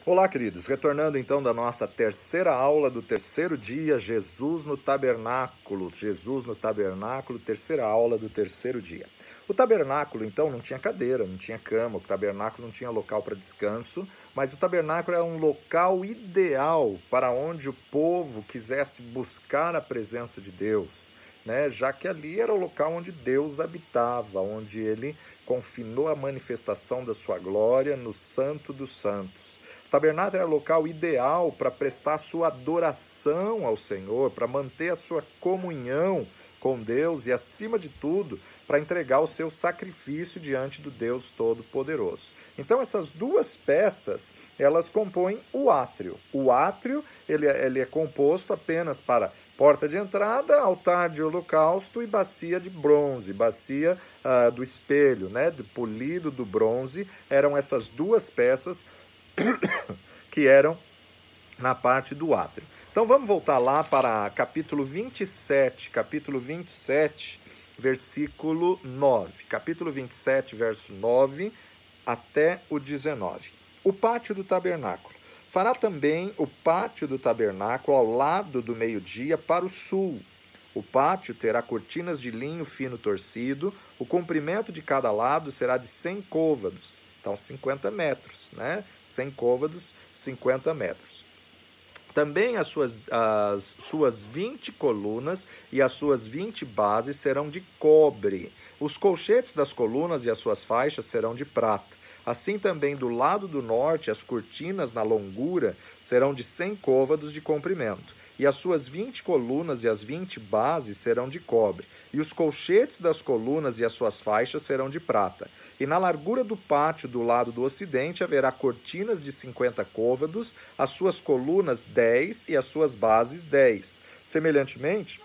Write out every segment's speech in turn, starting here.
Olá, queridos. Retornando então da nossa terceira aula do terceiro dia, Jesus no tabernáculo. Jesus no tabernáculo, terceira aula do terceiro dia. O tabernáculo, então, não tinha cadeira, não tinha cama, o tabernáculo não tinha local para descanso, mas o tabernáculo era um local ideal para onde o povo quisesse buscar a presença de Deus, né? Já que ali era o local onde Deus habitava, onde ele confinou a manifestação da sua glória no Santo dos Santos. O tabernáculo era o local ideal para prestar sua adoração ao Senhor, para manter a sua comunhão com Deus e, acima de tudo, para entregar o seu sacrifício diante do Deus Todo-Poderoso. Então, essas duas peças, elas compõem o átrio. O átrio, ele é composto apenas para porta de entrada, altar de holocausto e bacia de bronze, bacia do espelho, né, do polido do bronze. Eram essas duas peças que eram na parte do átrio. Então vamos voltar lá para capítulo 27, versículo 9. Capítulo 27, verso 9 até o 19. O pátio do tabernáculo. Fará também o pátio do tabernáculo ao lado do meio-dia para o sul. O pátio terá cortinas de linho fino torcido, o comprimento de cada lado será de 100 côvados. Então, 50 metros, né? 100 côvados, 50 metros. Também as suas 20 colunas e as suas 20 bases serão de cobre. Os colchetes das colunas e as suas faixas serão de prata. Assim também do lado do norte, as cortinas na longura serão de 100 côvados de comprimento. E as suas 20 colunas e as 20 bases serão de cobre. E os colchetes das colunas e as suas faixas serão de prata. E na largura do pátio do lado do ocidente haverá cortinas de 50 côvados, as suas colunas 10 e as suas bases 10. Semelhantemente,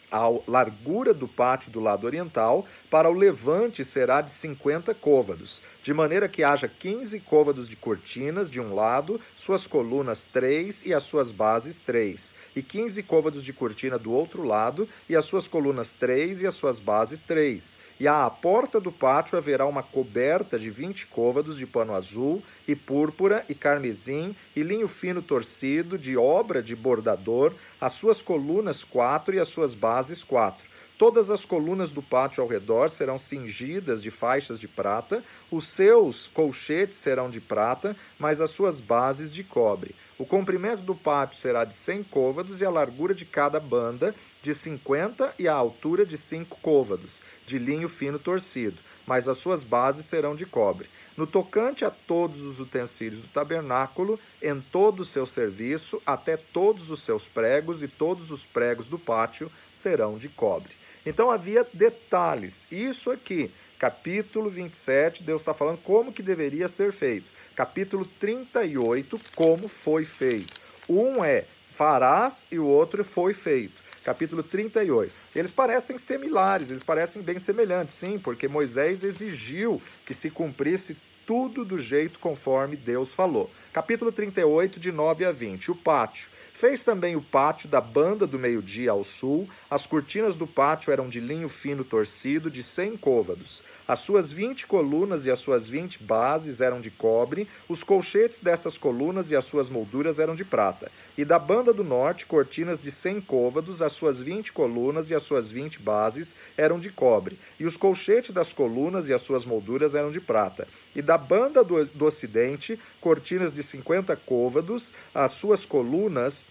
a largura do pátio do lado oriental para o levante será de 50 côvados, de maneira que haja 15 côvados de cortinas de um lado, suas colunas 3 e as suas bases 3, e 15 côvados de cortina do outro lado, e as suas colunas 3 e as suas bases 3. E à porta do pátio haverá uma coberta de 20 côvados de pano azul, e púrpura, e carmesim, e linho fino torcido, de obra de bordador, as suas colunas 4 e as suas bases 4. Todas as colunas do pátio ao redor serão cingidas de faixas de prata, os seus colchetes serão de prata, mas as suas bases de cobre. O comprimento do pátio será de 100 côvados e a largura de cada banda de 50 e a altura de 5 côvados, de linho fino torcido, mas as suas bases serão de cobre. No tocante a todos os utensílios do tabernáculo, em todo o seu serviço, até todos os seus pregos e todos os pregos do pátio serão de cobre. Então havia detalhes. Isso aqui, capítulo 27, Deus está falando como que deveria ser feito. Capítulo 38, como foi feito. Um é farás e o outro foi feito. Capítulo 38. Eles parecem similares, eles parecem bem semelhantes, sim, porque Moisés exigiu que se cumprisse tudo do jeito conforme Deus falou. Capítulo 38, de 9 a 20. O pátio. Fez também o pátio da banda do meio-dia ao sul. As cortinas do pátio eram de linho fino torcido, de 100 côvados. As suas 20 colunas e as suas 20 bases eram de cobre. Os colchetes dessas colunas e as suas molduras eram de prata. E da banda do norte, cortinas de 100 côvados, as suas 20 colunas e as suas 20 bases eram de cobre. E os colchetes das colunas e as suas molduras eram de prata. E da banda do ocidente, cortinas de 50 côvados, as suas colunas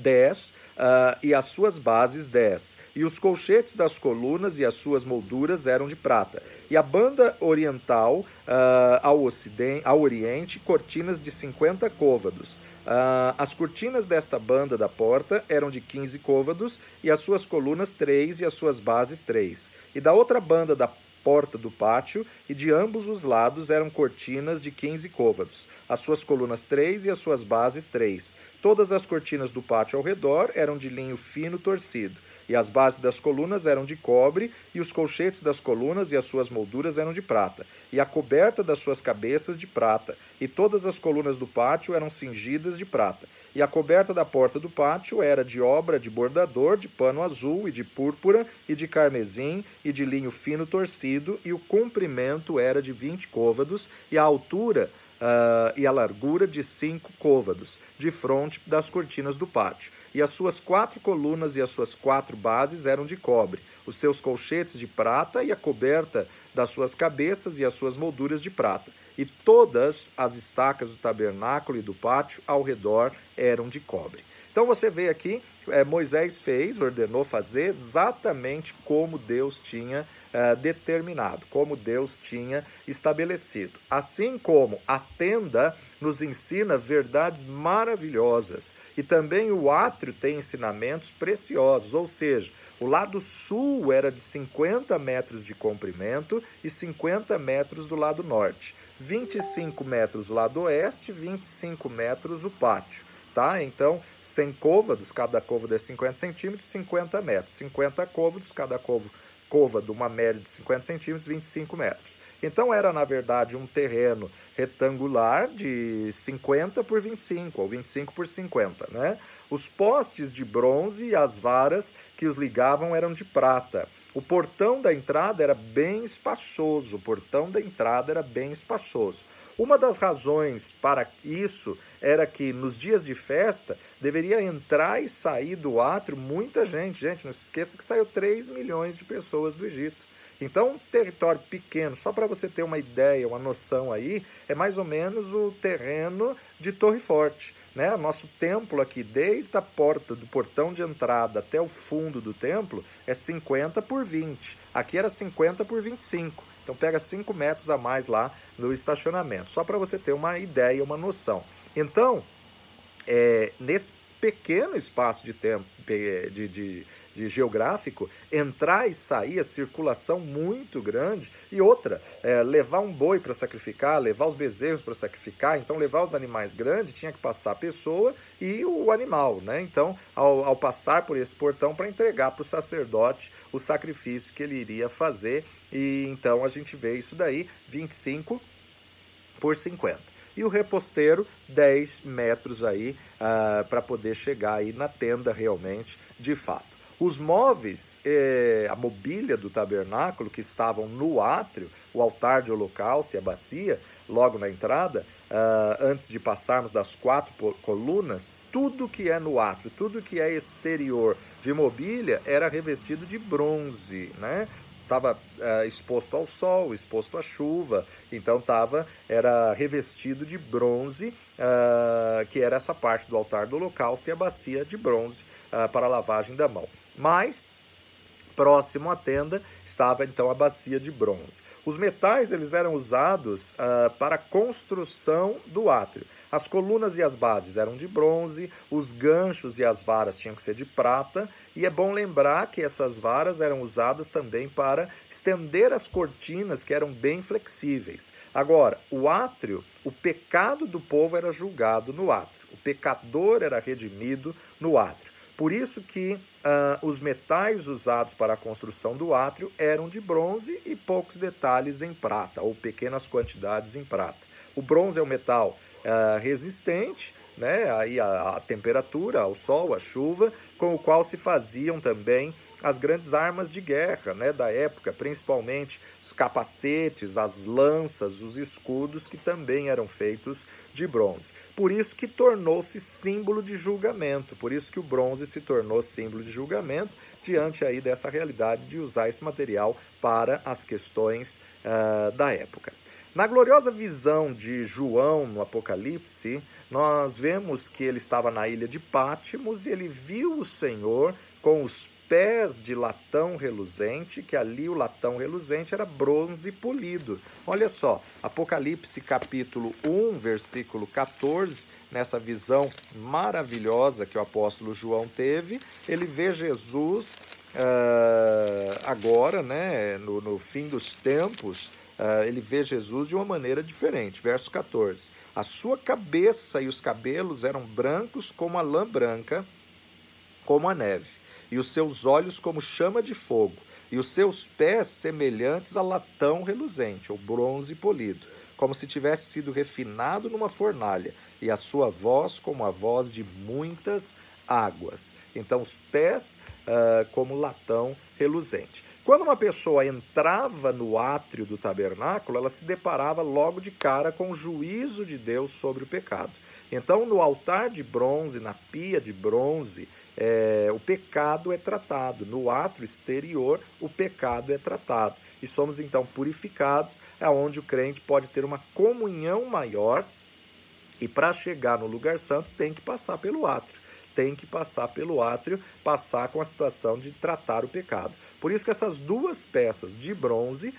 10 e as suas bases 10. E os colchetes das colunas e as suas molduras eram de prata. E a banda oriental ao oriente, cortinas de 50 côvados. As cortinas desta banda da porta eram de 15 côvados e as suas colunas 3 e as suas bases 3. E da outra banda da porta do pátio, e de ambos os lados eram cortinas de 15 côvados, as suas colunas 3 e as suas bases 3. Todas as cortinas do pátio ao redor eram de linho fino torcido, e as bases das colunas eram de cobre, e os colchetes das colunas e as suas molduras eram de prata, e a coberta das suas cabeças de prata, e todas as colunas do pátio eram cingidas de prata. E a coberta da porta do pátio era de obra de bordador, de pano azul e de púrpura e de carmesim e de linho fino torcido, e o comprimento era de 20 côvados, e a altura e a largura de 5 côvados, de fronte das cortinas do pátio. E as suas 4 colunas e as suas 4 bases eram de cobre, os seus colchetes de prata e a coberta das suas cabeças e as suas molduras de prata. E todas as estacas do tabernáculo e do pátio ao redor eram de cobre. Então você vê aqui, Moisés ordenou fazer exatamente como Deus tinha determinado, como Deus tinha estabelecido. Assim como a tenda nos ensina verdades maravilhosas e também o átrio tem ensinamentos preciosos, ou seja, o lado sul era de 50 metros de comprimento e 50 metros do lado norte, 25 metros do lado oeste, 25 metros o pátio. Tá? Então, 100 côvados, cada côvado é 50 centímetros, 50 metros. 50 côvados, cada côvado, uma média de 50 centímetros, 25 metros. Então, era, na verdade, um terreno retangular de 50 por 25, ou 25 por 50, né? Os postes de bronze e as varas que os ligavam eram de prata. O portão da entrada era bem espaçoso, Uma das razões para isso era que nos dias de festa deveria entrar e sair do átrio muita gente. Gente, não se esqueça que saiu 3 milhões de pessoas do Egito. Então, um território pequeno, só para você ter uma ideia, uma noção aí, é mais ou menos o terreno de Torre Forte. Né? Nosso templo aqui, desde a porta do portão de entrada até o fundo do templo, é 50 por 20. Aqui era 50 por 25. Então pega 5 metros a mais lá no estacionamento, só para você ter uma ideia, uma noção. Então, nesse pequeno espaço de tempo, de geográfico, entrar e sair, a circulação muito grande, e outra, levar um boi para sacrificar, levar os bezerros para sacrificar, então levar os animais grandes, tinha que passar a pessoa e o animal, né? Então, ao passar por esse portão para entregar para o sacerdote o sacrifício que ele iria fazer, e então a gente vê isso daí, 25 por 50. E o reposteiro, 10 metros aí, para poder chegar aí na tenda realmente, de fato. Os móveis, a mobília do tabernáculo que estavam no átrio, o altar de holocausto e a bacia, logo na entrada, antes de passarmos das 4 colunas, tudo que é no átrio, tudo que é exterior de mobília era revestido de bronze, né? Estava exposto ao sol, exposto à chuva, então era revestido de bronze, que era essa parte do altar do holocausto, e a bacia de bronze para a lavagem da mão. Mas, próximo à tenda, estava então a bacia de bronze. Os metais eles eram usados para a construção do átrio. As colunas e as bases eram de bronze, os ganchos e as varas tinham que ser de prata, e é bom lembrar que essas varas eram usadas também para estender as cortinas, que eram bem flexíveis. Agora, o átrio, o pecado do povo era julgado no átrio, o pecador era redimido no átrio. Por isso que os metais usados para a construção do átrio eram de bronze e poucos detalhes em prata, ou pequenas quantidades em prata. O bronze é um metal resistente, né, aí a temperatura, ao sol, à chuva, com o qual se faziam também as grandes armas de guerra, né, da época, principalmente os capacetes, as lanças, os escudos, que também eram feitos de bronze. Por isso que tornou-se símbolo de julgamento, por isso que o bronze se tornou símbolo de julgamento, diante aí dessa realidade de usar esse material para as questões da época. Na gloriosa visão de João no Apocalipse, nós vemos que ele estava na ilha de Pátimos e ele viu o Senhor com os pés de latão reluzente, que ali o latão reluzente era bronze polido. Olha só, Apocalipse capítulo 1, versículo 14, nessa visão maravilhosa que o apóstolo João teve, ele vê Jesus agora, né, no fim dos tempos, ele vê Jesus de uma maneira diferente. Verso 14. A sua cabeça e os cabelos eram brancos como a lã branca, como a neve, e os seus olhos como chama de fogo, e os seus pés semelhantes a latão reluzente, ou bronze polido, como se tivesse sido refinado numa fornalha, e a sua voz como a voz de muitas águas. Então, os pés como latão reluzente. Quando uma pessoa entrava no átrio do tabernáculo, ela se deparava logo de cara com o juízo de Deus sobre o pecado. Então, no altar de bronze, na pia de bronze, o pecado é tratado. No átrio exterior, o pecado é tratado. E somos então purificados, onde o crente pode ter uma comunhão maior. E para chegar no lugar santo, tem que passar pelo átrio. Tem que passar pelo átrio, passar com a situação de tratar o pecado. Por isso que essas duas peças de bronze,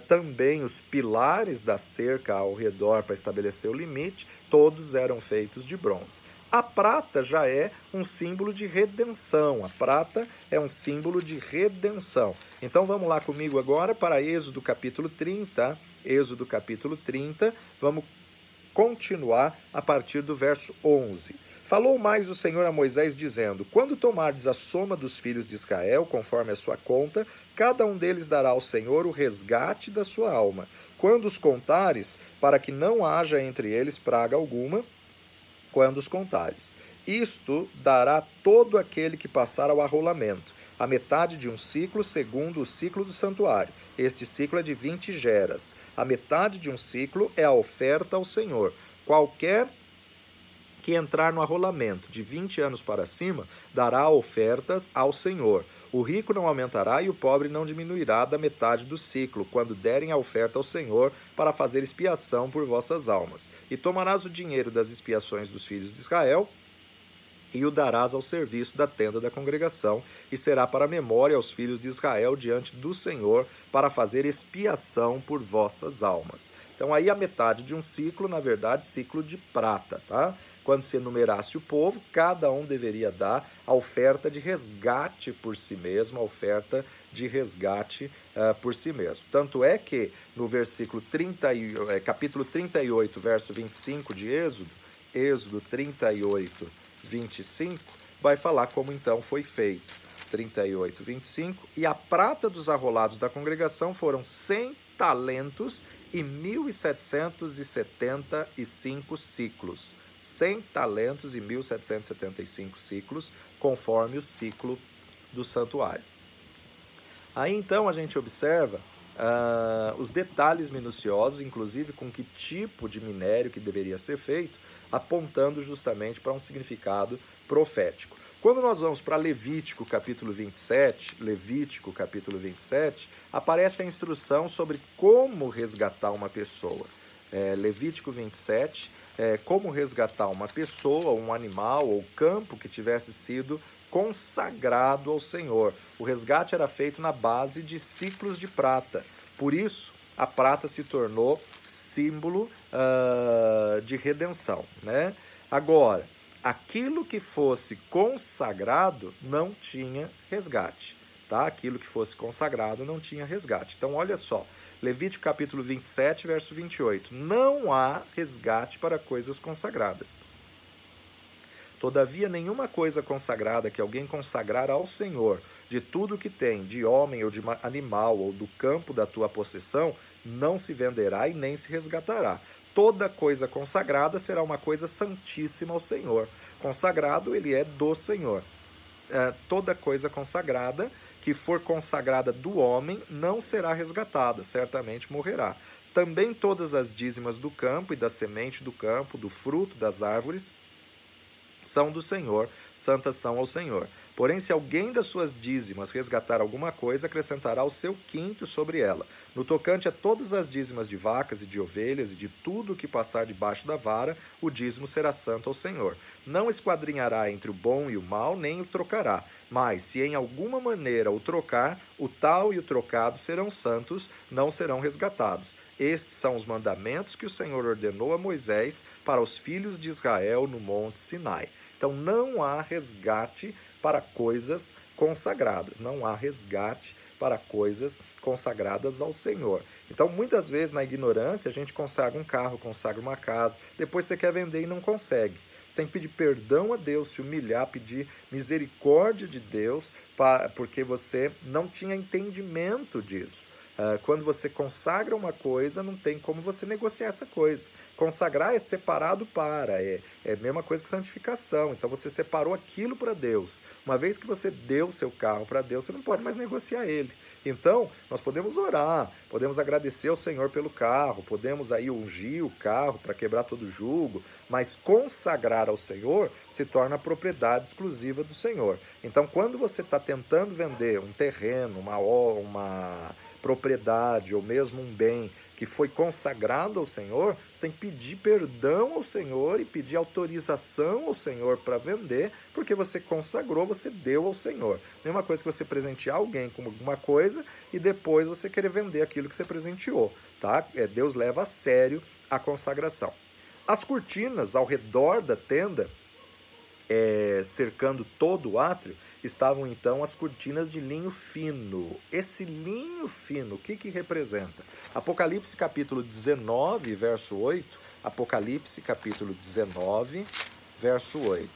também os pilares da cerca ao redor para estabelecer o limite, todos eram feitos de bronze. A prata já é um símbolo de redenção. A prata é um símbolo de redenção. Então vamos lá comigo agora para Êxodo capítulo 30. Êxodo capítulo 30, vamos continuar a partir do verso 11. Falou mais o Senhor a Moisés, dizendo: quando tomardes a soma dos filhos de Israel, conforme a sua conta, cada um deles dará ao Senhor o resgate da sua alma. Quando os contares, para que não haja entre eles praga alguma, quando os contares. Isto dará todo aquele que passar ao arrolamento, a metade de um ciclo, segundo o ciclo do santuário. Este ciclo é de 20 geras. A metade de um ciclo é a oferta ao Senhor. Qualquer que entrar no arrolamento de 20 anos para cima, dará ofertas ao Senhor. O rico não aumentará e o pobre não diminuirá da metade do ciclo, quando derem a oferta ao Senhor para fazer expiação por vossas almas. E tomarás o dinheiro das expiações dos filhos de Israel e o darás ao serviço da tenda da congregação, e será para memória aos filhos de Israel diante do Senhor, para fazer expiação por vossas almas. Então aí a metade de um ciclo, na verdade, ciclo de prata, tá? Quando se enumerasse o povo, cada um deveria dar a oferta de resgate por si mesmo, a oferta de resgate por si mesmo. Tanto é que no versículo capítulo 38, verso 25 de Êxodo 38, 25, vai falar como então foi feito. 38, 25, e a prata dos arrolados da congregação foram 100 talentos e 1.775 ciclos. 100 talentos e 1.775 ciclos, conforme o ciclo do santuário. Aí então a gente observa os detalhes minuciosos, inclusive com que tipo de minério que deveria ser feito, apontando justamente para um significado profético. Quando nós vamos para Levítico capítulo 27, aparece a instrução sobre como resgatar uma pessoa. Levítico 27, como resgatar uma pessoa, um animal ou campo que tivesse sido consagrado ao Senhor. O resgate era feito na base de ciclos de prata. Por isso, a prata se tornou símbolo de redenção, né? Agora, aquilo que fosse consagrado não tinha resgate, tá? Aquilo que fosse consagrado não tinha resgate. Então, olha só, Levítico capítulo 27, verso 28. Não há resgate para coisas consagradas. Todavia, nenhuma coisa consagrada que alguém consagrar ao Senhor, de tudo que tem, de homem ou de animal, ou do campo da tua possessão, não se venderá e nem se resgatará. Toda coisa consagrada será uma coisa santíssima ao Senhor. Consagrado, ele é do Senhor. Toda coisa consagrada que for consagrada do homem não será resgatada, certamente morrerá. Também todas as dízimas do campo e da semente do campo, do fruto das árvores, são do Senhor, santas são ao Senhor. Porém, se alguém das suas dízimas resgatar alguma coisa, acrescentará o seu quinto sobre ela. No tocante a todas as dízimas de vacas e de ovelhas e de tudo o que passar debaixo da vara, o dízimo será santo ao Senhor. Não esquadrinhará entre o bom e o mal, nem o trocará. Mas, se em alguma maneira o trocar, o tal e o trocado serão santos, não serão resgatados. Estes são os mandamentos que o Senhor ordenou a Moisés para os filhos de Israel no Monte Sinai. Então, não há resgate para coisas consagradas. Não há resgate para coisas consagradas ao Senhor. Então, muitas vezes, na ignorância, a gente consagra um carro, consagra uma casa, depois você quer vender e não consegue. Você tem que pedir perdão a Deus, se humilhar, pedir misericórdia de Deus, porque você não tinha entendimento disso. Quando você consagra uma coisa, não tem como você negociar essa coisa. Consagrar é separado para, é a mesma coisa que santificação. Então você separou aquilo para Deus. Uma vez que você deu o seu carro para Deus, você não pode mais negociar ele. Então, nós podemos orar, podemos agradecer ao Senhor pelo carro, podemos aí ungir o carro para quebrar todo o jugo, mas consagrar ao Senhor se torna propriedade exclusiva do Senhor. Então, quando você está tentando vender um terreno, uma propriedade ou mesmo um bem que foi consagrado ao Senhor, você tem que pedir perdão ao Senhor e pedir autorização ao Senhor para vender, porque você consagrou, você deu ao Senhor. Mesma coisa que você presentear alguém com alguma coisa e depois você querer vender aquilo que você presenteou, tá? Deus leva a sério a consagração. As cortinas ao redor da tenda, cercando todo o átrio, estavam então as cortinas de linho fino. Esse linho fino, o que representa? Apocalipse capítulo 19, verso 8. Apocalipse capítulo 19, verso 8.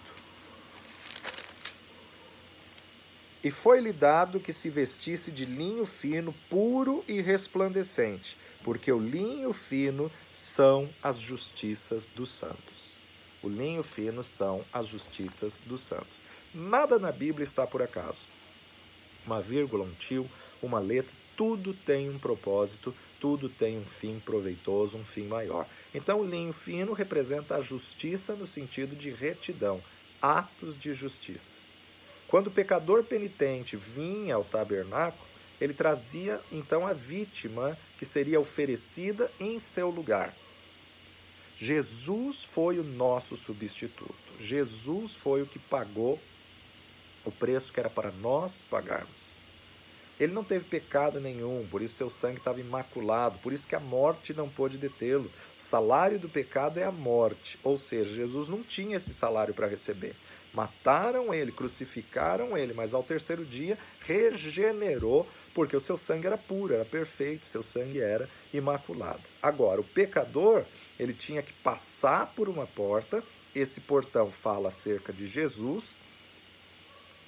E foi-lhe dado que se vestisse de linho fino, puro e resplandecente, porque o linho fino são as justiças dos santos. O linho fino são as justiças dos santos. Nada na Bíblia está por acaso. Uma vírgula, um tio, uma letra, tudo tem um propósito, tudo tem um fim proveitoso, um fim maior. Então, o linho fino representa a justiça no sentido de retidão, atos de justiça. Quando o pecador penitente vinha ao tabernáculo, ele trazia então a vítima que seria oferecida em seu lugar. Jesus foi o nosso substituto. Jesus foi o que pagou o preço que era para nós pagarmos. Ele não teve pecado nenhum, por isso seu sangue estava imaculado, por isso que a morte não pôde detê-lo. O salário do pecado é a morte, ou seja, Jesus não tinha esse salário para receber. Mataram ele, crucificaram ele, mas ao terceiro dia regenerou, porque o seu sangue era puro, era perfeito, seu sangue era imaculado. Agora, o pecador, ele tinha que passar por uma porta, esse portão fala acerca de Jesus.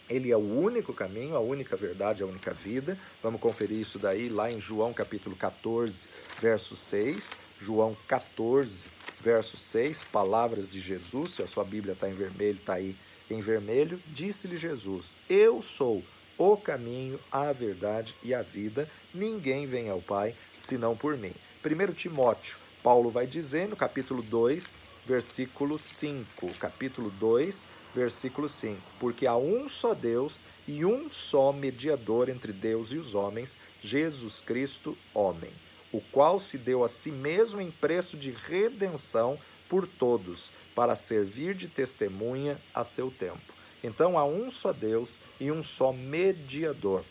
Ele é o único caminho, a única verdade, a única vida. Vamos conferir isso daí lá em João capítulo 14, verso 6. João 14, verso 6, palavras de Jesus. Se a sua Bíblia está em vermelho, está aí em vermelho. Disse-lhe Jesus: eu sou o caminho, a verdade e a vida. Ninguém vem ao Pai senão por mim. 1 Timóteo, Paulo vai dizer no capítulo 2, versículo 5. Capítulo 2, versículo 5. Porque há um só Deus e um só mediador entre Deus e os homens, Jesus Cristo, homem, o qual se deu a si mesmo em preço de redenção por todos, para servir de testemunha a seu tempo. Então há um só Deus e um só mediador.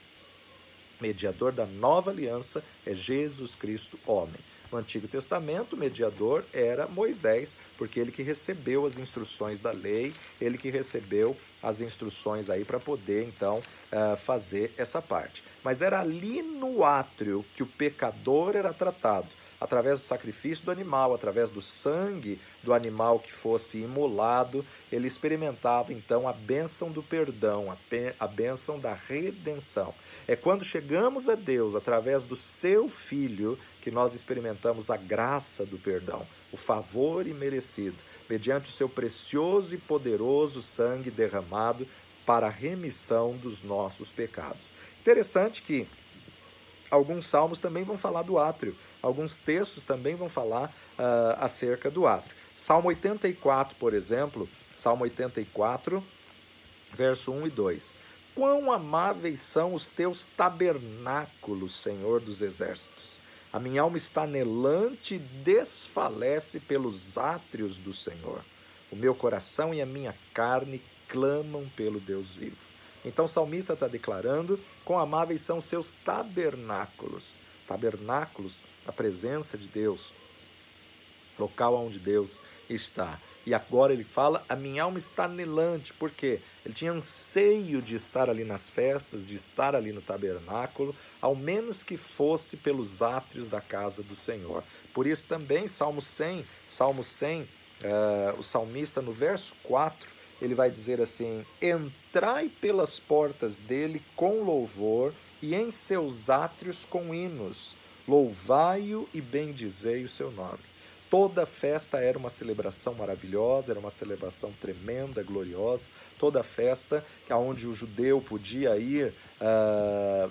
Mediador da nova aliança é Jesus Cristo, homem. No Antigo Testamento, o mediador era Moisés, porque ele que recebeu as instruções da lei, ele que recebeu as instruções aí para poder, então, fazer essa parte. Mas era ali no átrio que o pecador era tratado, através do sacrifício do animal, através do sangue do animal que fosse imolado, ele experimentava, então, a bênção do perdão, a bênção da redenção. É quando chegamos a Deus, através do seu Filho, que nós experimentamos a graça do perdão, o favor imerecido, mediante o seu precioso e poderoso sangue derramado para a remissão dos nossos pecados. Interessante que alguns salmos também vão falar do átrio, alguns textos também vão falar acerca do átrio. Salmo 84, por exemplo, Salmo 84, verso 1 e 2. Quão amáveis são os teus tabernáculos, Senhor dos exércitos! A minha alma está anelante e desfalece pelos átrios do Senhor. O meu coração e a minha carne clamam pelo Deus vivo. Então o salmista está declarando: quão amáveis são seus tabernáculos. Tabernáculos, a presença de Deus, local onde Deus está. E agora ele fala: a minha alma está anelante, porque ele tinha anseio de estar ali nas festas, de estar ali no tabernáculo, ao menos que fosse pelos átrios da casa do Senhor. Por isso também, Salmo 100, o salmista no verso 4, ele vai dizer assim: entrai pelas portas dele com louvor e em seus átrios com hinos, louvai-o e bendizei o seu nome. Toda festa era uma celebração maravilhosa, era uma celebração tremenda, gloriosa. Toda festa onde o judeu podia ir,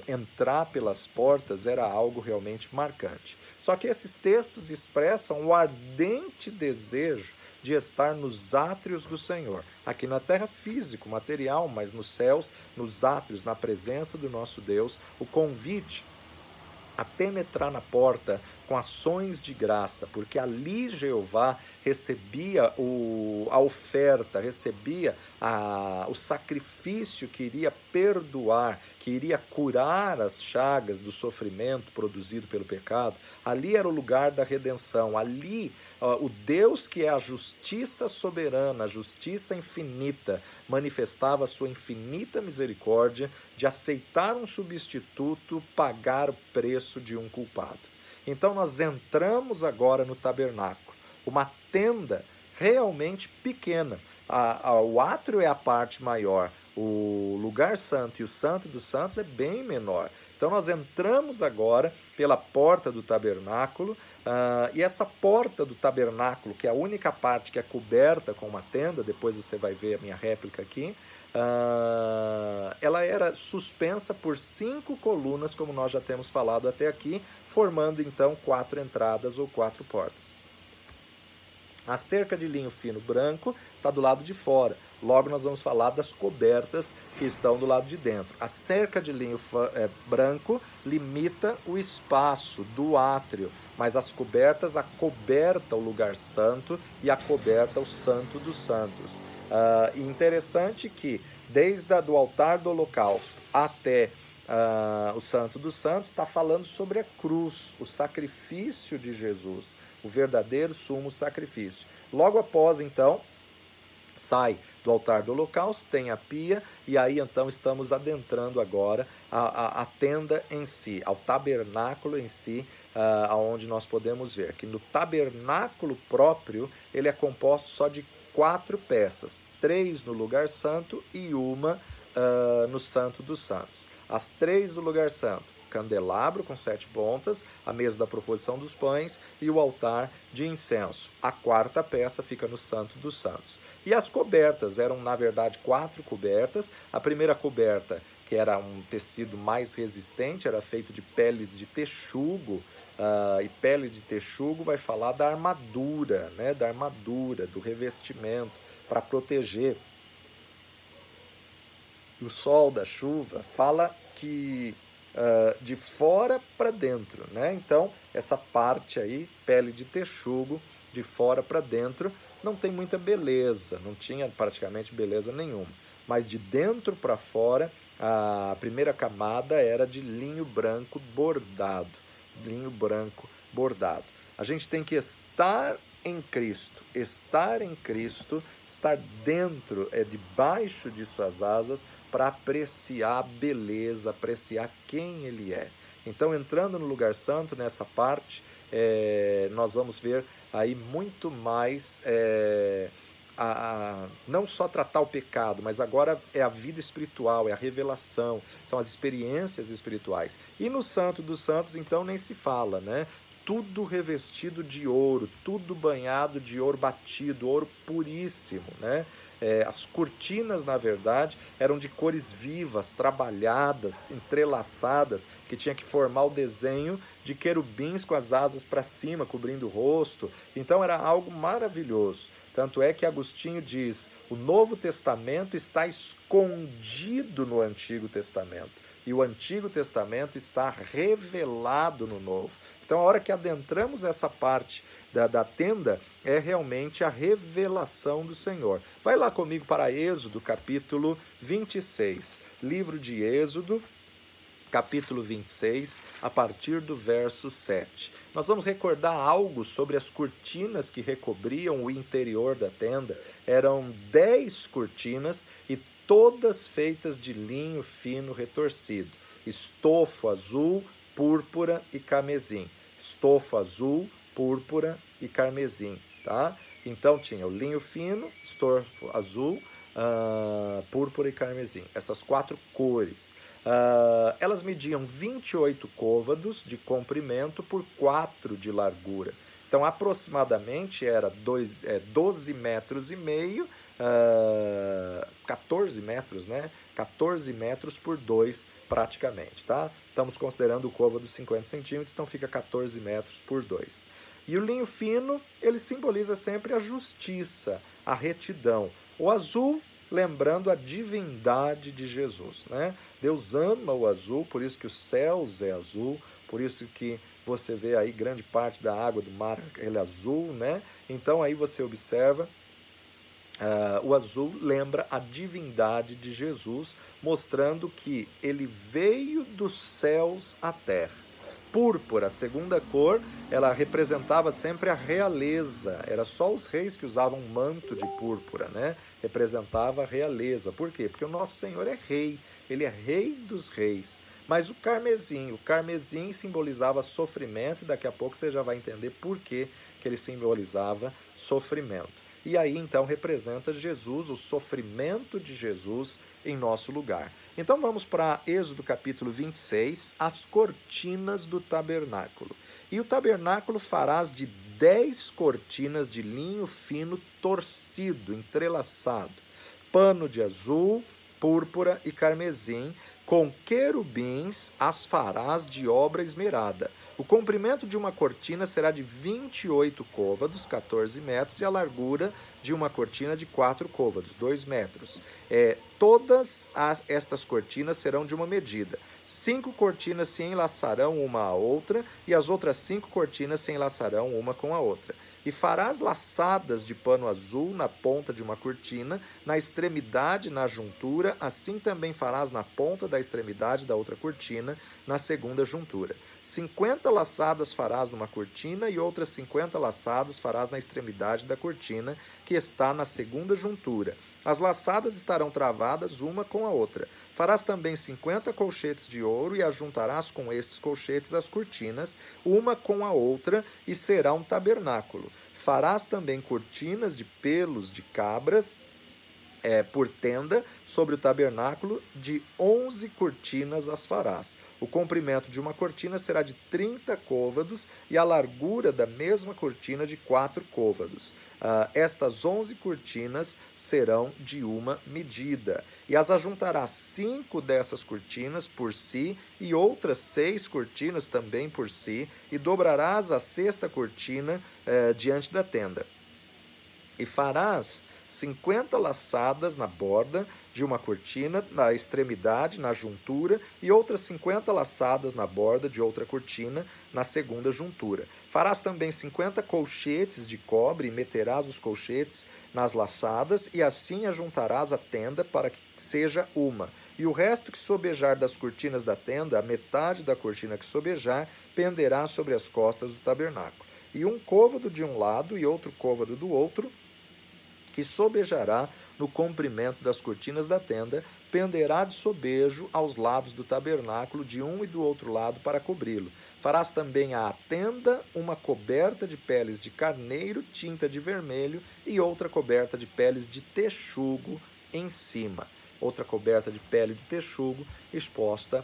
entrar pelas portas, era algo realmente marcante. Só que esses textos expressam o ardente desejo de estar nos átrios do Senhor. Aqui na terra, físico, material, mas nos céus, nos átrios, na presença do nosso Deus, o convite a penetrar na porta com ações de graça, porque ali Jeová recebia a oferta, recebia o sacrifício que iria perdoar, que iria curar as chagas do sofrimento produzido pelo pecado. Ali era o lugar da redenção, ali o Deus que é a justiça soberana, a justiça infinita, manifestava a sua infinita misericórdia de aceitar um substituto, pagar o preço de um culpado. Então nós entramos agora no tabernáculo, uma tenda realmente pequena. O átrio é a parte maior, o lugar santo e o santo dos santos é bem menor. Então nós entramos agora pela porta do tabernáculo, e essa porta do tabernáculo, que é a única parte que é coberta com uma tenda, depois você vai ver a minha réplica aqui, ela era suspensa por 5 colunas, como nós já temos falado até aqui, formando então 4 entradas ou 4 portas. A cerca de linho fino branco está do lado de fora. Logo nós vamos falar das cobertas que estão do lado de dentro. A cerca de linho branco limita o espaço do átrio, mas as cobertas acoberta o lugar santo e acoberta o santo dos santos. E interessante que desde o altar do holocausto até o santo dos santos está falando sobre a cruz, o sacrifício de Jesus, o verdadeiro sumo sacrifício. Logo após, então, sai do altar do holocausto, tem a pia, e aí então estamos adentrando agora a tenda em si, ao tabernáculo em si, onde nós podemos ver que no tabernáculo próprio ele é composto só de 4 peças, 3 no lugar santo e uma no santo dos santos. As 3 do lugar santo, candelabro com 7 pontas, a mesa da proposição dos pães e o altar de incenso. A 4ª peça fica no santo dos santos. E as cobertas eram, na verdade, 4 cobertas. A primeira coberta, que era um tecido mais resistente, era feito de peles de texugo, e pele de texugo vai falar da armadura, né? Da armadura, do revestimento, para proteger do sol, da chuva. Fala que de fora para dentro, né? Então, essa parte aí, pele de texugo, de fora para dentro, não tem muita beleza, não tinha praticamente beleza nenhuma. Mas de dentro para fora, a primeira camada era de linho branco bordado. Linho branco bordado. A gente tem que estar em Cristo, estar dentro, debaixo de suas asas, para apreciar a beleza, apreciar quem Ele é. Então, entrando no lugar santo, nessa parte, nós vamos ver aí muito mais, não só tratar o pecado, mas agora é a vida espiritual, é a revelação, são as experiências espirituais. E no Santo dos Santos, então, nem se fala, né? Tudo revestido de ouro, tudo banhado de ouro batido, ouro puríssimo, né? As cortinas, na verdade, eram de cores vivas, trabalhadas, entrelaçadas, que tinha que formar o desenho de querubins com as asas para cima, cobrindo o rosto. Então era algo maravilhoso. Tanto é que Agostinho diz, o Novo Testamento está escondido no Antigo Testamento, e o Antigo Testamento está revelado no Novo. Então, a hora que adentramos essa parte da tenda, é realmente a revelação do Senhor. Vai lá comigo para Êxodo, capítulo 26. Livro de Êxodo, capítulo 26, a partir do verso 7. Nós vamos recordar algo sobre as cortinas que recobriam o interior da tenda. Eram 10 cortinas e todas feitas de linho fino retorcido, estofo azul, púrpura e carmesim. Estofo azul, púrpura e carmesim, tá? Então tinha o linho fino, estofo azul, púrpura e carmesim. Essas 4 cores. Elas mediam 28 côvados de comprimento por 4 de largura. Então, aproximadamente era 12 metros e meio, 14 metros, né? 14 metros por 2 praticamente, tá? Estamos considerando o côvado 50 centímetros, então fica 14 metros por 2. E o linho fino, ele simboliza sempre a justiça, a retidão. O azul, lembrando a divindade de Jesus, né? Deus ama o azul, por isso que os céus é azul, por isso que você vê aí grande parte da água do mar, ele é azul, né? Então aí você observa, o azul lembra a divindade de Jesus, mostrando que ele veio dos céus à terra. Púrpura, a segunda cor, ela representava sempre a realeza. Era só os reis que usavam manto de púrpura, né? Representava a realeza. Por quê? Porque o nosso Senhor é rei. Ele é rei dos reis. Mas o carmesim simbolizava sofrimento, e daqui a pouco você já vai entender por que ele simbolizava sofrimento. E aí, então, representa Jesus, o sofrimento de Jesus em nosso lugar. Então, vamos para Êxodo capítulo 26, as cortinas do tabernáculo. E o tabernáculo farás de 10 cortinas de linho fino torcido, entrelaçado, pano de azul, púrpura e carmesim, com querubins as farás de obra esmerada. O comprimento de uma cortina será de 28 côvados, 14 metros, e a largura de uma cortina de 4 côvados, 2 metros. Todas estas cortinas serão de uma medida. 5 cortinas se enlaçarão uma à outra, e as outras 5 cortinas se enlaçarão uma com a outra. E farás laçadas de pano azul na ponta de uma cortina, na extremidade, na juntura, assim também farás na ponta da extremidade da outra cortina, na segunda juntura. 50 laçadas farás numa cortina e outras 50 laçadas farás na extremidade da cortina, que está na segunda juntura. As laçadas estarão travadas uma com a outra. Farás também 50 colchetes de ouro e ajuntarás com estes colchetes as cortinas, uma com a outra, e será um tabernáculo. Farás também cortinas de pelos de cabras por tenda sobre o tabernáculo, de 11 cortinas as farás. O comprimento de uma cortina será de 30 côvados e a largura da mesma cortina de 4 côvados. Estas 11 cortinas serão de uma medida. E as ajuntarás 5 dessas cortinas por si e outras 6 cortinas também por si, e dobrarás a 6ª cortina diante da tenda. E farás 50 laçadas na borda de uma cortina, na extremidade, na juntura, e outras 50 laçadas na borda de outra cortina, na segunda juntura. Farás também 50 colchetes de cobre e meterás os colchetes nas laçadas, e assim ajuntarás a tenda para que seja uma. E o resto que sobejar das cortinas da tenda, a metade da cortina que sobejar, penderá sobre as costas do tabernáculo. E um côvado de um lado e outro côvado do outro, que sobejará no comprimento das cortinas da tenda, penderá de sobejo aos lados do tabernáculo, de um e do outro lado, para cobri-lo. Farás também à tenda uma coberta de peles de carneiro, tinta de vermelho, e outra coberta de peles de texugo em cima. Outra coberta de pele de texugo exposta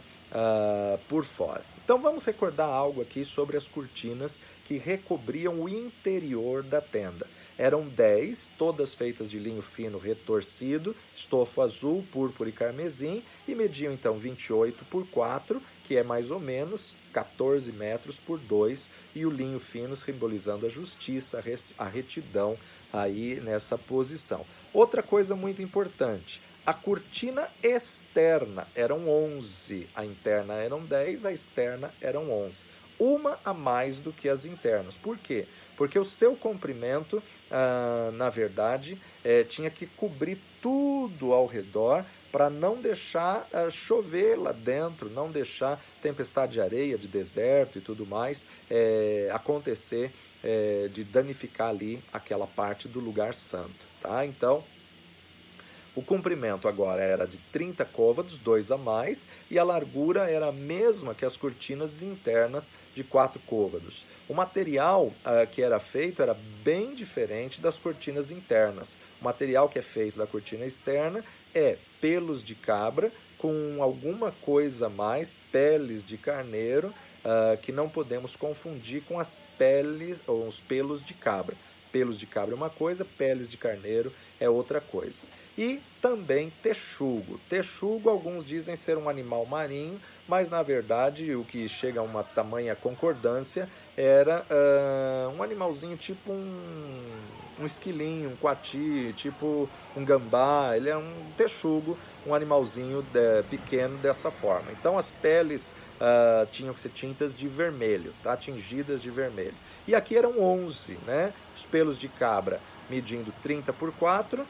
por fora. Então vamos recordar algo aqui sobre as cortinas que recobriam o interior da tenda. Eram 10, todas feitas de linho fino retorcido, estofo azul, púrpura e carmesim, e mediam então 28 por 4, que é mais ou menos 14 metros por 2, e o linho fino simbolizando a justiça, a retidão aí nessa posição. Outra coisa muito importante, a cortina externa eram 11, a interna eram 10, a externa eram 11. Uma a mais do que as internas. Por quê? Porque o seu comprimento, na verdade, tinha que cobrir tudo ao redor para não deixar chover lá dentro, não deixar tempestade de areia, de deserto e tudo mais acontecer, de danificar ali aquela parte do lugar santo. Tá? Então, o comprimento agora era de 30 côvados, 2 a mais, e a largura era a mesma que as cortinas internas, de 4 côvados. O material que era feito era bem diferente das cortinas internas. O material que é feito da cortina externa é pelos de cabra, com alguma coisa a mais, peles de carneiro, que não podemos confundir com as peles ou os pelos de cabra. Pelos de cabra é uma coisa, peles de carneiro é outra coisa. E também texugo. Texugo, alguns dizem ser um animal marinho, mas na verdade o que chega a uma tamanha concordância era um animalzinho tipo um esquilinho, um coati, tipo um gambá. Ele é um texugo, um animalzinho pequeno dessa forma. Então as peles tinham que ser tintas de vermelho, tá? Tingidas de vermelho. E aqui eram 11, né? Os pelos de cabra medindo 30 por 4,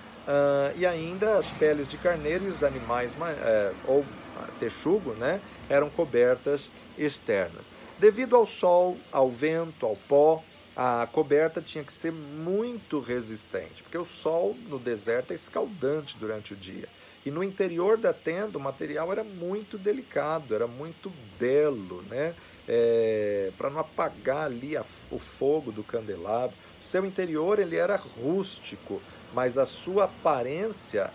e ainda as peles de carneiro e os animais, ou texugo, né? Eram cobertas externas. Devido ao sol, ao vento, ao pó, a coberta tinha que ser muito resistente, porque o sol no deserto é escaldante durante o dia. E no interior da tenda o material era muito delicado, era muito belo, né? Para não apagar ali o fogo do candelabro. O seu interior ele era rústico, mas a sua aparência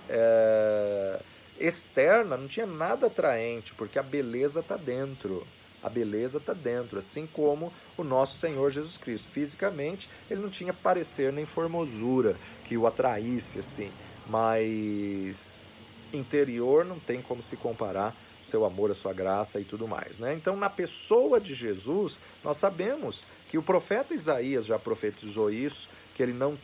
externa não tinha nada atraente, porque a beleza está dentro. A beleza está dentro, assim como o nosso Senhor Jesus Cristo. Fisicamente, ele não tinha parecer nem formosura que o atraísse, assim, mas interior não tem como se comparar seu amor, a sua graça e tudo mais, né? Então, na pessoa de Jesus, nós sabemos que o profeta Isaías já profetizou isso, que ele não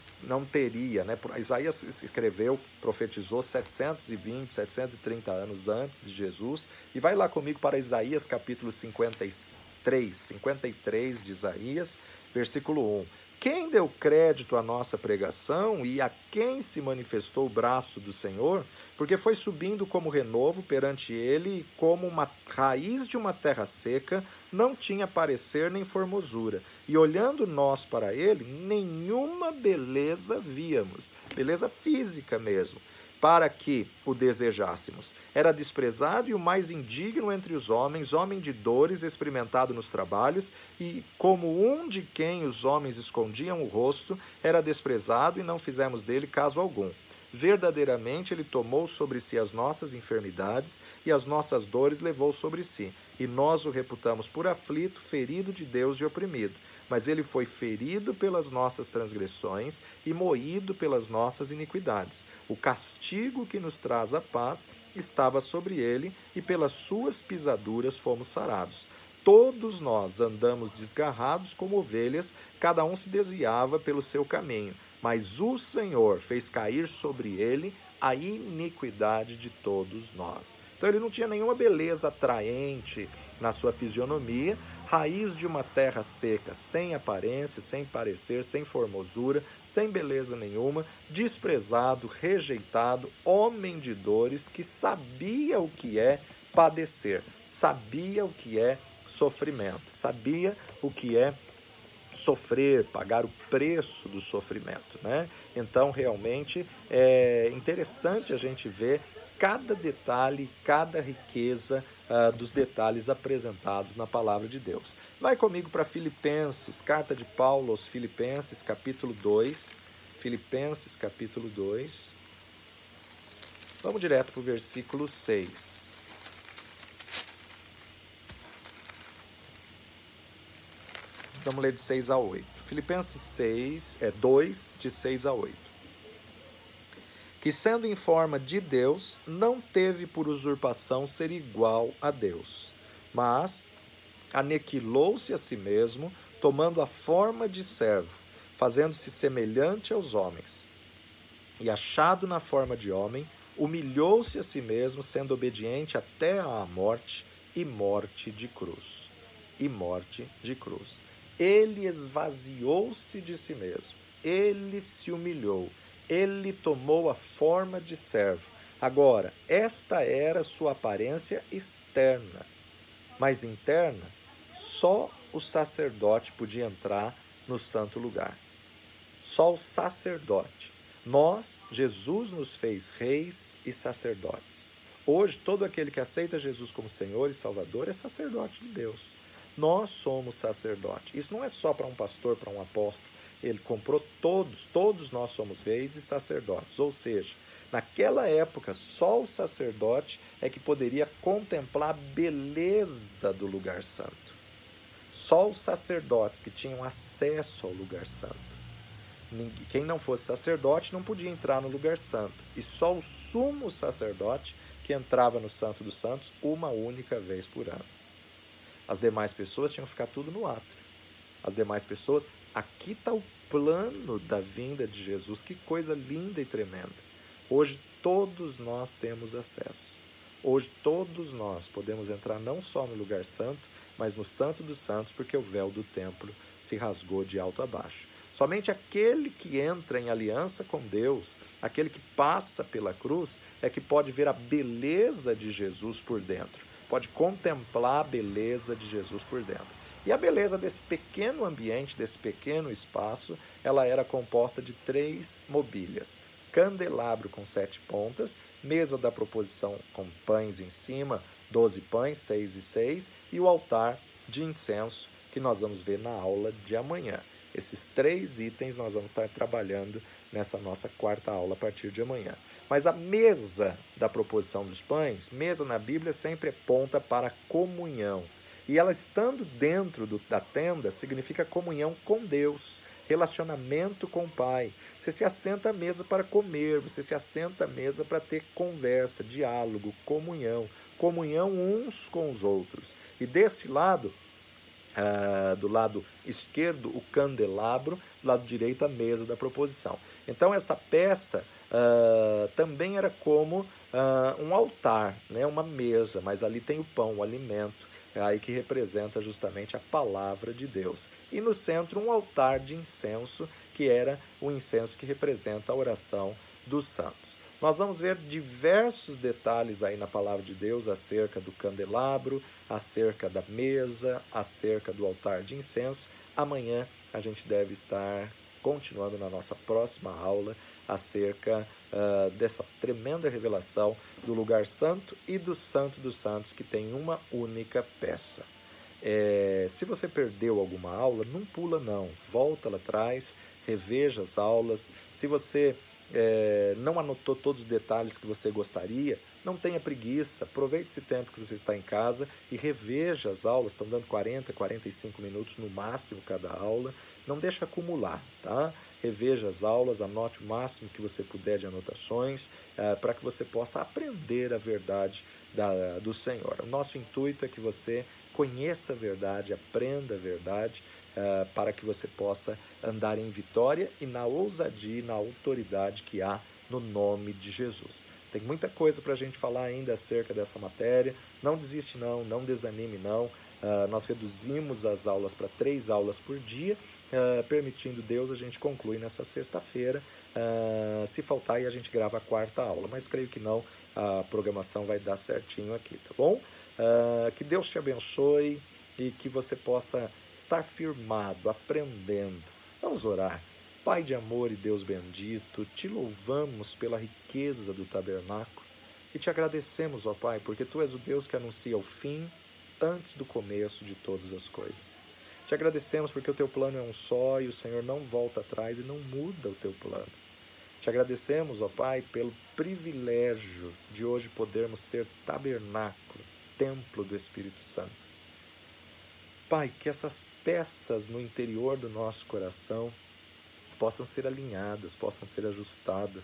teria, né? Isaías escreveu, profetizou 730 anos antes de Jesus. E vai lá comigo para Isaías capítulo 53 de Isaías, versículo 1. Quem deu crédito à nossa pregação e a quem se manifestou o braço do Senhor? Porque foi subindo como renovo perante ele e como uma raiz de uma terra seca, não tinha parecer nem formosura. E olhando nós para ele, nenhuma beleza víamos, beleza física mesmo, para que o desejássemos. Era desprezado e o mais indigno entre os homens, homem de dores, experimentado nos trabalhos, e como um de quem os homens escondiam o rosto, era desprezado e não fizemos dele caso algum. Verdadeiramente ele tomou sobre si as nossas enfermidades e as nossas dores levou sobre si. E nós o reputamos por aflito, ferido de Deus e oprimido. Mas ele foi ferido pelas nossas transgressões e moído pelas nossas iniquidades. O castigo que nos traz a paz estava sobre ele, e pelas suas pisaduras fomos sarados. Todos nós andamos desgarrados como ovelhas, cada um se desviava pelo seu caminho. Mas o Senhor fez cair sobre ele a iniquidade de todos nós. Então ele não tinha nenhuma beleza atraente na sua fisionomia, raiz de uma terra seca, sem aparência, sem parecer, sem formosura, sem beleza nenhuma, desprezado, rejeitado, homem de dores, que sabia o que é padecer, sabia o que é sofrimento, sabia o que é sofrer, pagar o preço do sofrimento, né? Então, realmente, é interessante a gente ver cada detalhe, cada riqueza dos detalhes apresentados na palavra de Deus. Vai comigo para Filipenses, carta de Paulo aos Filipenses, capítulo 2. Filipenses, capítulo 2. Vamos direto para o versículo 6. Vamos ler de 6 a 8. Filipenses 2, de 6 a 8. Que sendo em forma de Deus, não teve por usurpação ser igual a Deus, mas aniquilou-se a si mesmo, tomando a forma de servo, fazendo-se semelhante aos homens. E achado na forma de homem, humilhou-se a si mesmo, sendo obediente até à morte, e morte de cruz. E morte de cruz. Ele esvaziou-se de si mesmo, ele se humilhou, ele tomou a forma de servo. Agora, esta era sua aparência externa, mas interna, só o sacerdote podia entrar no santo lugar. Só o sacerdote. Nós, Jesus nos fez reis e sacerdotes. Hoje, todo aquele que aceita Jesus como Senhor e Salvador é sacerdote de Deus. Nós somos sacerdote. Isso não é só para um pastor, para um apóstolo. Ele comprou todos nós somos reis e sacerdotes. Ou seja, naquela época, só o sacerdote é que poderia contemplar a beleza do lugar santo. Só os sacerdotes que tinham acesso ao lugar santo. Quem não fosse sacerdote não podia entrar no lugar santo. E só o sumo sacerdote que entrava no Santo dos Santos uma única vez por ano. As demais pessoas tinham que ficar tudo no átrio. As demais pessoas... Aqui está o plano da vinda de Jesus. Que coisa linda e tremenda. Hoje todos nós temos acesso. Hoje todos nós podemos entrar não só no lugar santo, mas no Santo dos Santos, porque o véu do templo se rasgou de alto a baixo. Somente aquele que entra em aliança com Deus, aquele que passa pela cruz, é que pode ver a beleza de Jesus por dentro. Pode contemplar a beleza de Jesus por dentro. E a beleza desse pequeno ambiente, desse pequeno espaço, ela era composta de 3 mobílias. Candelabro com 7 pontas, mesa da proposição com pães em cima, 12 pães, 6 e 6, e o altar de incenso, que nós vamos ver na aula de amanhã. Esses 3 itens nós vamos estar trabalhando nessa nossa 4ª aula a partir de amanhã. Mas a mesa da proposição dos pães, mesa na Bíblia sempre aponta para a comunhão. E ela estando dentro da tenda significa comunhão com Deus, relacionamento com o Pai. Você se assenta à mesa para comer, você se assenta à mesa para ter conversa, diálogo, comunhão uns com os outros. E desse lado, do lado esquerdo, o candelabro, do lado direito, a mesa da proposição. Então, essa peça também era como um altar, né? Uma mesa, mas ali tem o pão, o alimento, aí que representa justamente a palavra de Deus. E no centro, um altar de incenso, que era o incenso que representa a oração dos santos. Nós vamos ver diversos detalhes aí na palavra de Deus acerca do candelabro, acerca da mesa, acerca do altar de incenso. Amanhã a gente deve estar continuando na nossa próxima aula acerca dessa tremenda revelação do lugar santo e do Santo dos Santos, que tem uma única peça. Se você perdeu alguma aula, não pula não, volta lá atrás, reveja as aulas. Se você não anotou todos os detalhes que você gostaria, não tenha preguiça, aproveite esse tempo que você está em casa e reveja as aulas, estão dando 40, 45 minutos no máximo cada aula, não deixa acumular, tá? Reveja as aulas, anote o máximo que você puder de anotações, para que você possa aprender a verdade do Senhor. O nosso intuito é que você conheça a verdade, aprenda a verdade, para que você possa andar em vitória e na ousadia e na autoridade que há no nome de Jesus. Tem muita coisa para a gente falar ainda acerca dessa matéria. Não desiste não, não desanime não. Nós reduzimos as aulas para 3 aulas por dia. Permitindo Deus, a gente conclui nessa sexta-feira. Se faltar, aí a gente grava a 4ª aula. Mas creio que não, a programação vai dar certinho aqui, tá bom? Que Deus te abençoe e que você possa estar firmado, aprendendo. Vamos orar. Pai de amor e Deus bendito, te louvamos pela riqueza do tabernáculo e te agradecemos, ó Pai, porque Tu és o Deus que anuncia o fim antes do começo de todas as coisas. Te agradecemos porque o Teu plano é um só e o Senhor não volta atrás e não muda o Teu plano. Te agradecemos, ó Pai, pelo privilégio de hoje podermos ser tabernáculo, templo do Espírito Santo. Pai, que essas peças no interior do nosso coração possam ser alinhadas, possam ser ajustadas.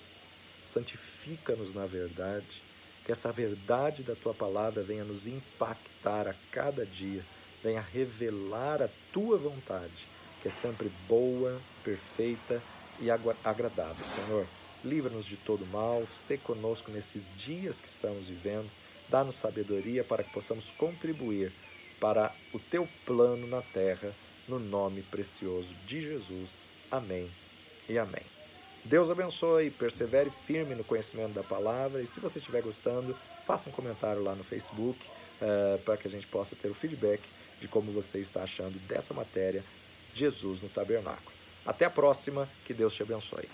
Santifica-nos na verdade, que essa verdade da Tua palavra venha nos impactar a cada dia, venha revelar a Tua vontade, que é sempre boa, perfeita e agradável. Senhor, livra-nos de todo mal, sê conosco nesses dias que estamos vivendo, dá-nos sabedoria para que possamos contribuir para o Teu plano na terra, no nome precioso de Jesus. Amém e amém. Deus abençoe, persevere firme no conhecimento da palavra e se você estiver gostando, faça um comentário lá no Facebook para que a gente possa ter o feedback de como você está achando dessa matéria, Jesus no Tabernáculo. Até a próxima, que Deus te abençoe.